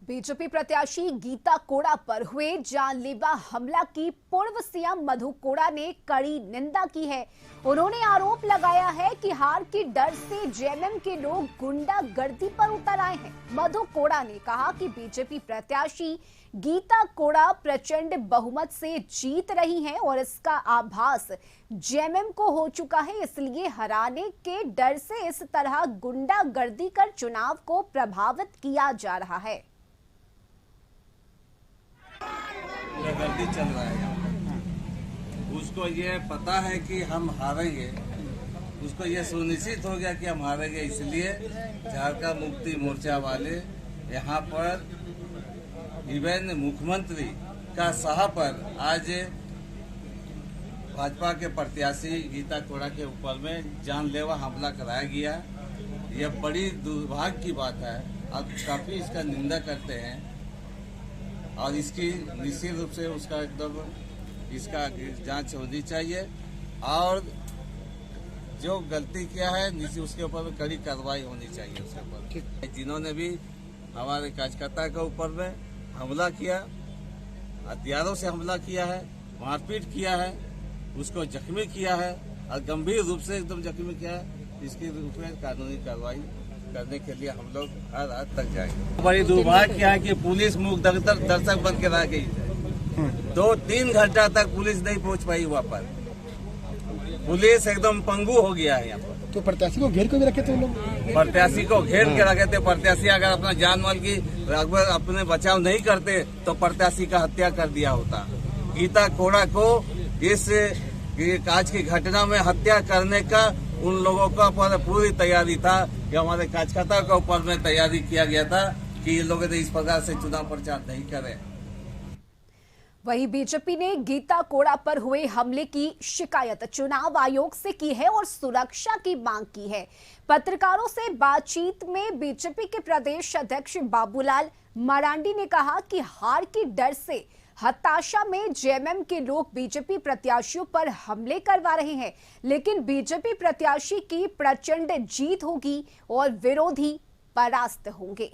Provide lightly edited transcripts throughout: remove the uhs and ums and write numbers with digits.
BJP प्रत्याशी गीता कोड़ा पर हुए जानलेवा हमला की पूर्व सीएम मधु कोड़ा ने कड़ी निंदा की है। उन्होंने आरोप लगाया है कि हार के डर से जेएमएम के लोग गुंडागर्दी पर उतर आए हैं। मधु कोड़ा ने कहा कि बीजेपी प्रत्याशी गीता कोड़ा प्रचंड बहुमत से जीत रही हैं और इसका आभास जेएमएम को हो चुका है, इसलिए हराने के डर से इस तरह गुंडागर्दी कर चुनाव को प्रभावित किया जा रहा है। गुंडागर्दी चल रहा है यहाँ पर। उसको ये पता है कि हम हारेंगे, उसको ये सुनिश्चित हो गया कि हम हारेंगे, इसलिए झारखंड मुक्ति मोर्चा वाले यहाँ पर इवन मुख्यमंत्री का सभा पर आज भाजपा के प्रत्याशी गीता कोड़ा के ऊपर में जानलेवा हमला कराया गया। यह बड़ी दुर्भाग्य की बात है। अब काफी इसका निंदा करते हैं और इसकी निश्चित रूप से उसका एकदम इसका जांच होनी चाहिए और जो गलती किया है उसके ऊपर कड़ी कार्रवाई होनी चाहिए उसके ऊपर। जिन्होंने भी हमारे कार्यकर्ता के ऊपर में हमला किया, हथियारों से हमला किया है, मारपीट किया है, उसको जख्मी किया है और गंभीर रूप से एकदम जख्मी किया है, इसके रूप में कानूनी कार्रवाई करने के लिए हम लोग हर हद तक जाएंगे। बड़ी दुर्भाग्य है कि पुलिस मूक दर्शक बन के रह गई है। 2-3 घंटा तक पुलिस नहीं पहुंच पाई वहाँ पर। पुलिस एकदम पंगु हो गया है यहाँ पर। तो प्रत्याशी को घेर के भी रखे थे लोग, प्रत्याशी को घेर के रखे थे। प्रत्याशी अगर अपना जान माल की अपने बचाव नहीं करते तो प्रत्याशी का हत्या कर दिया होता। गीता कोड़ा को इस आज की घटना में हत्या करने का उन लोगों का पूरी तैयारी था कि हमारे कार्यकर्ता के ऊपर में तैयारी किया गया था कि ये लोग इस प्रकार से चुनाव प्रचार नहीं करें। वहीं बीजेपी ने गीता कोड़ा पर हुए हमले की शिकायत चुनाव आयोग से की है और सुरक्षा की मांग की है। पत्रकारों से बातचीत में बीजेपी के प्रदेश अध्यक्ष बाबूलाल मरांडी ने कहा कि हार के डर से हताशा में जेएमएम के लोग बीजेपी प्रत्याशियों पर हमले करवा रहे हैं, लेकिन बीजेपी प्रत्याशी की प्रचंड जीत होगी और विरोधी परास्त होंगे।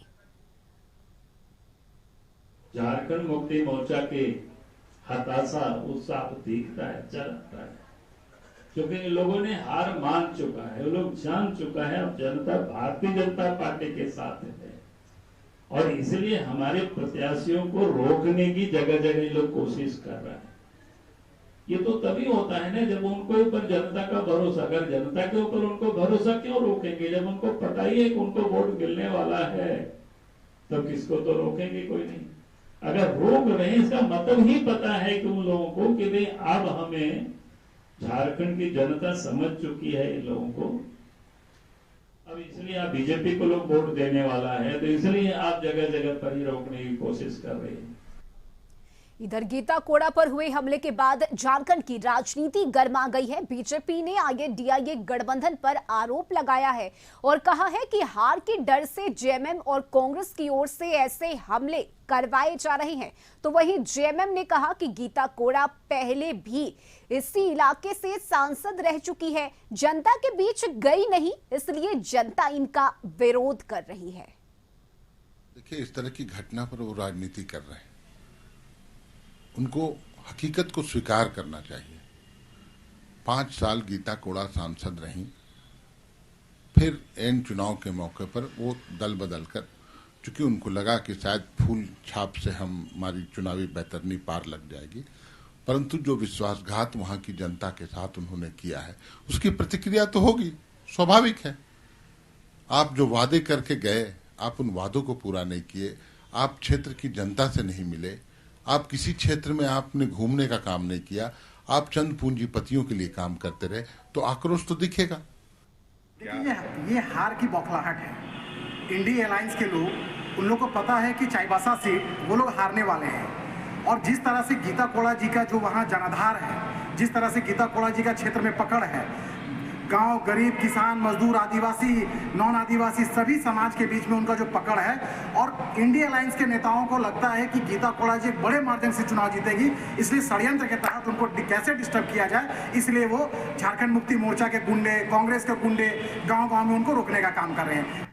झारखंड मुक्ति मोर्चा के हताशा उत्साह दिखता है, चलता है, क्योंकि इन लोगों ने हार मान चुका है, वो लोग जान चुका है अब जनता भारतीय जनता पार्टी के साथ है और इसलिए हमारे प्रत्याशियों को रोकने की जगह जगह लोग कोशिश कर रहे हैं। ये तो तभी होता है ना जब उनको ऊपर जनता का भरोसा, अगर जनता के ऊपर उनको भरोसा क्यों रोकेंगे? जब उनको पता ही है कि उनको वोट मिलने वाला है तो किसको तो रोकेंगे कोई नहीं। अगर रोक रहे हैं इसका मतलब ही पता है कि उन लोगों को कि भाई अब हमें झारखंड की जनता समझ चुकी है इन लोगों को, अब इसलिए आप बीजेपी को लोग वोट देने वाला है तो इसलिए आप जगह जगह पर ही रोकने की कोशिश कर रहे हैं। इधर गीता कोड़ा पर हुए हमले के बाद झारखंड की राजनीति गर्मा गई है। बीजेपी ने आईएडीआईए गठबंधन पर आरोप लगाया है और कहा है कि हार के डर से जेएमएम और कांग्रेस की ओर से ऐसे हमले करवाए जा रहे हैं। तो वहीं जेएमएम ने कहा कि गीता कोड़ा पहले भी इसी इलाके से सांसद रह चुकी है, जनता के बीच गई नहीं, इसलिए जनता इनका विरोध कर रही है। देखिए, इस तरह की घटना पर वो राजनीति कर रहे हैं, उनको हकीकत को स्वीकार करना चाहिए। 5 साल गीता कोड़ा सांसद रहीं, फिर एन चुनाव के मौके पर वो दल बदल कर, चूंकि उनको लगा कि शायद फूल छाप से हमारी चुनावी बेहतरनी पार लग जाएगी, परंतु जो विश्वासघात वहां की जनता के साथ उन्होंने किया है उसकी प्रतिक्रिया तो होगी, स्वाभाविक है। आप जो वादे करके गए, आप उन वादों को पूरा नहीं किए, आप क्षेत्र की जनता से नहीं मिले, आप किसी क्षेत्र में आपने घूमने का काम नहीं किया, आप चंद पूंजीपतियों के लिए काम करते रहे, तो आक्रोश तो दिखेगा। ये हार की बौखलाहट है। इंडिया अलायंस के लोग, उन लोग को पता है कि चाईबासा सीट वो लोग हारने वाले हैं और जिस तरह से गीता कोड़ा जी का जो वहाँ जनाधार है, जिस तरह से गीता कोड़ा जी का क्षेत्र में पकड़ है, गांव, गरीब, किसान, मजदूर, आदिवासी, नॉन आदिवासी सभी समाज के बीच में उनका जो पकड़ है और इंडिया अलायंस के नेताओं को लगता है कि गीता कोड़ा जी एक बड़े मार्जिन से चुनाव जीतेगी, इसलिए षड्यंत्र के तहत उनको कैसे डिस्टर्ब किया जाए, इसलिए वो झारखंड मुक्ति मोर्चा के गुंडे, कांग्रेस के गुंडे गांव-गांव में उनको रोकने का काम कर रहे हैं।